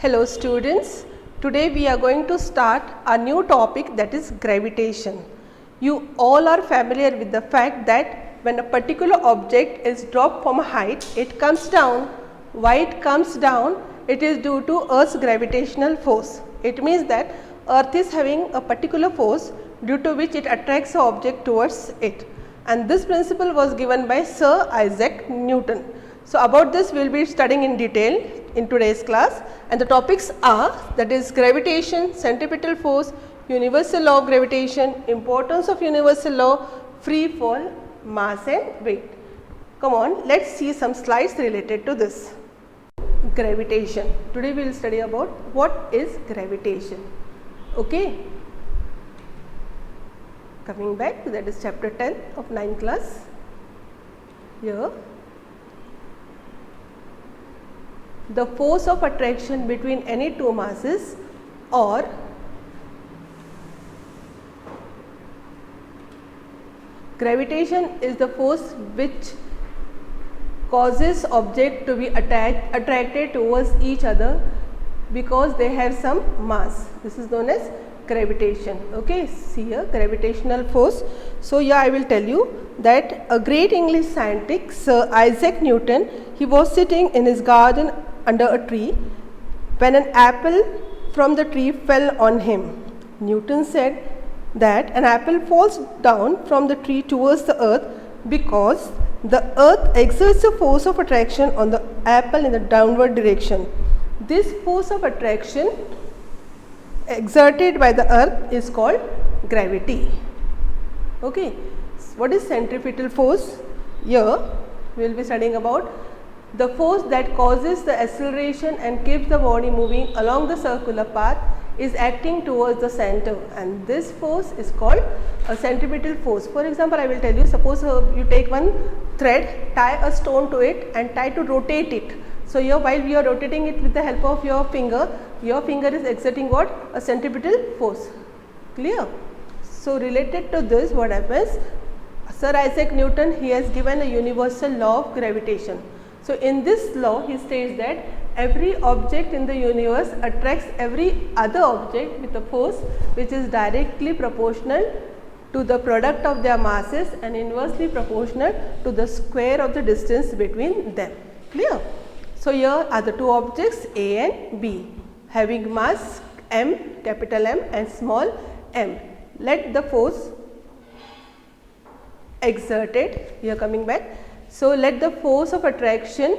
Hello students, today we are going to start a new topic, that is gravitation. You all are familiar with the fact that when a particular object is dropped from a height, it comes down. Why it comes down? It is due to Earth's gravitational force. It means that Earth is having a particular force due to which it attracts an object towards it, and this principle was given by Sir Isaac Newton. So, about this we will be studying in detail in today's class, and the topics are, that is gravitation, centripetal force, universal law of gravitation, importance of universal law, free fall, mass and weight. Come on, let us see some slides related to this. Gravitation. Today we will study about what is gravitation. Okay. Coming back, that is chapter 10 of 9th class. Here, the force of attraction between any two masses, or gravitation is the force which causes object to be attracted towards each other because they have some mass. This is known as gravitation. Okay, see here, gravitational force. So here I will tell you that a great English scientist, Sir Isaac Newton, he was sitting in his garden under a tree when an apple from the tree fell on him. Newton said that an apple falls down from the tree towards the earth because the earth exerts a force of attraction on the apple in the downward direction. This force of attraction exerted by the earth is called gravity. Okay. What is centripetal force? Here we will be studying about the force that causes the acceleration and keeps the body moving along the circular path is acting towards the center, and this force is called a centripetal force. For example, I will tell you, suppose you take one thread, tie a stone to it and try to rotate it. So here, while we are rotating it with the help of your finger is exerting what? A centripetal force. Clear? So related to this, what happens? Sir Isaac Newton, he has given a universal law of gravitation. So in this law, he states that every object in the universe attracts every other object with a force which is directly proportional to the product of their masses and inversely proportional to the square of the distance between them. Clear? So here are the two objects A and B having mass m, capital M, and small m. Let the force exerted, here coming back. So let the force of attraction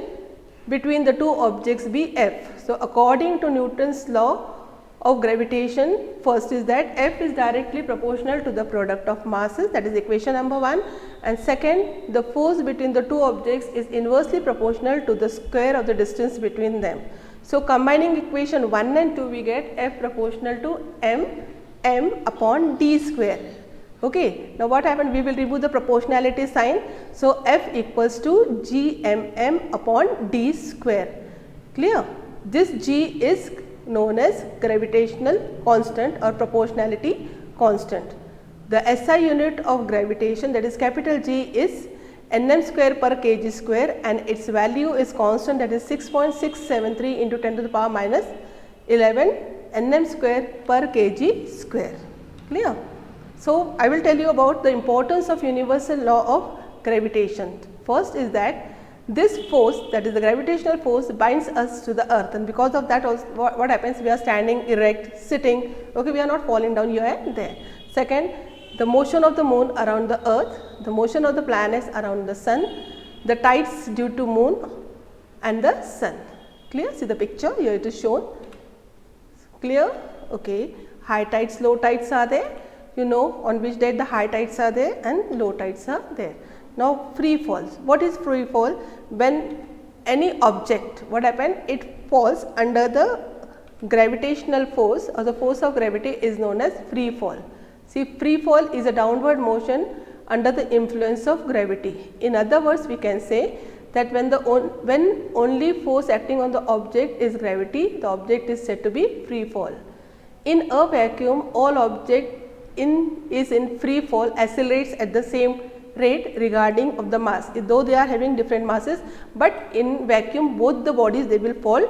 between the two objects be F. So according to Newton's law of gravitation, first is that F is directly proportional to the product of masses, that is equation number 1, and second, the force between the two objects is inversely proportional to the square of the distance between them. So combining equation 1 and 2, we get F proportional to m upon d square. Okay. Now what happened? We will remove the proportionality sign. So F equals to gmm upon d square. Clear? This g is known as gravitational constant or proportionality constant. The SI unit of gravitation, that is capital G, is Nm square per kg square, and its value is constant, that is 6.673 into 10 to the power minus 11 Nm square per kg square. Clear? So I will tell you about the importance of universal law of gravitation. First is that this force, that is the gravitational force, binds us to the earth, and because of that also what happens, we are standing erect, sitting, okay, we are not falling down here and there. Second, the motion of the moon around the earth, the motion of the planets around the sun, the tides due to moon and the sun. Clear? See the picture, here it is shown. Clear? Okay. High tides, low tides are there. You know on which date the high tides are there and low tides are there. Now free falls. What is free fall? When any object, what happens? It falls under the gravitational force, or the force of gravity is known as free fall. See, free fall is a downward motion under the influence of gravity. In other words, we can say that when only force acting on the object is gravity, the object is said to be free fall. In a vacuum, all object is in free fall accelerates at the same rate regarding of the mass, though they are having different masses, but in vacuum both the bodies they will fall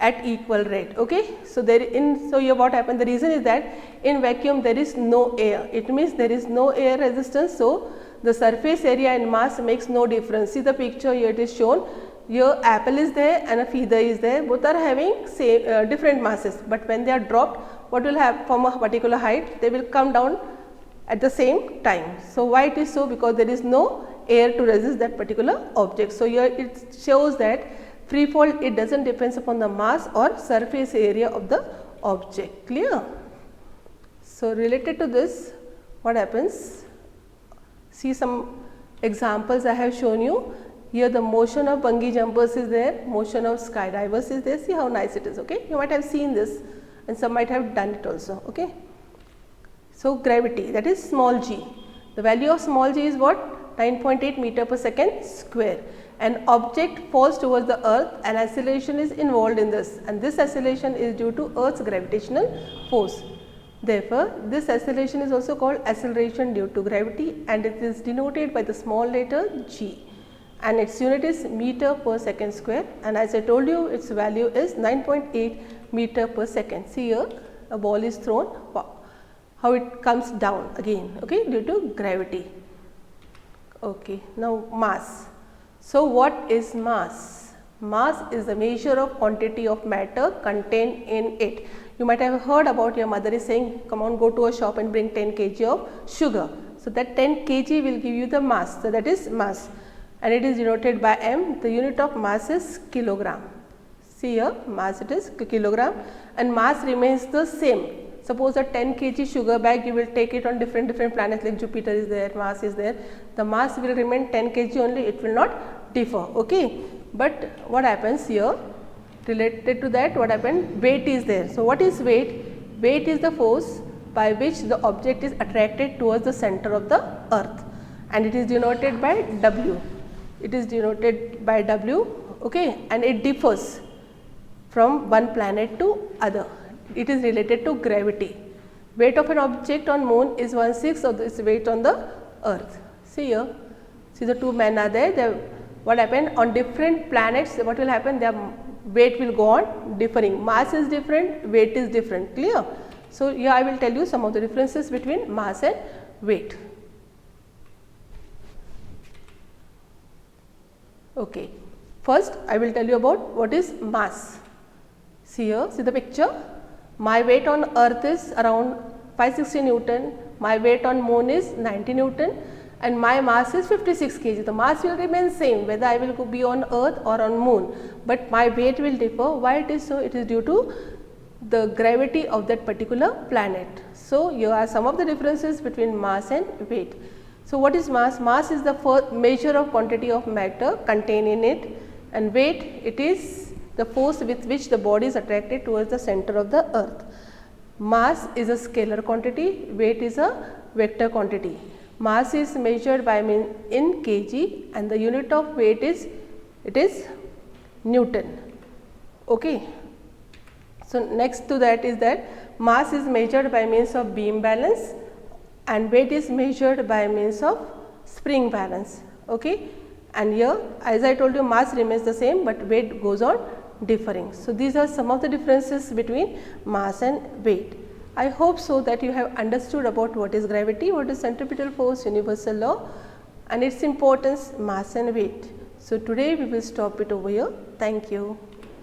at equal rate. Okay. So, here what happened, the reason is that in vacuum there is no air, it means there is no air resistance. So, the surface area and mass makes no difference. See the picture here, it is shown, here apple is there and a feather is there, both are having same different masses, but when they are dropped, what will happen, from a particular height they will come down at the same time. So, why it is so? Because there is no air to resist that particular object. So, here it shows that free fall, it does not depends upon the mass or surface area of the object. Clear? So, related to this, what happens? See some examples I have shown you. Here the motion of bungee jumpers is there, motion of skydivers is there. See how nice it is. Okay, you might have seen this and some might have done it also. Okay. So, gravity, that is small g. The value of small g is what? 9.8 meter per second square. An object falls towards the earth, an acceleration is involved in this, and this acceleration is due to earth's gravitational force. Therefore, this acceleration is also called acceleration due to gravity, and it is denoted by the small letter g, and its unit is meter per second square, and as I told you, its value is 9.8 meter per second. See here, a ball is thrown, how it comes down again, okay, due to gravity. Okay, now mass. So, what is mass? Mass is the measure of quantity of matter contained in it. You might have heard about your mother is saying, come on, go to a shop and bring 10 kg of sugar. So, that 10 kg will give you the mass. So, that is mass, and it is denoted by m. The unit of mass is kilogram. See here, mass it is kilogram, and mass remains the same. Suppose a 10 kg sugar bag, you will take it on different planets like Jupiter is there, Mars is there. The mass will remain 10 kg only, it will not differ. Okay. But what happens here, related to that, what happened, weight is there. So, what is weight? Weight is the force by which the object is attracted towards the center of the earth, and it is denoted by W. It is denoted by W, okay, and it differs from one planet to other. It is related to gravity. Weight of an object on moon is 1/6 of its weight on the earth. See here, see the two men are there. What happened on different planets, what will happen, their weight will go on differing. Mass is different, weight is different. Clear? So, here I will tell you some of the differences between mass and weight. Okay. First, I will tell you about what is mass. See here, see the picture. My weight on earth is around 560 Newton, my weight on moon is 90 Newton, and my mass is 56 kg. The mass will remain same whether I will be on earth or on moon, but my weight will differ. Why it is so? It is due to the gravity of that particular planet. So, here are some of the differences between mass and weight. So, what is mass? Mass is the measure of quantity of matter contained in it, and weight, it is the force with which the body is attracted towards the center of the earth. Mass is a scalar quantity, weight is a vector quantity. Mass is measured by in kg, and the unit of weight is, it is Newton. Okay. So, next to that is that mass is measured by means of beam balance, and weight is measured by means of spring balance. Okay. And here, as I told you, mass remains the same, but weight goes on differing. So, these are some of the differences between mass and weight. I hope so that you have understood about what is gravity, what is centripetal force, universal law, and its importance, mass and weight. So, today we will stop it over here. Thank you.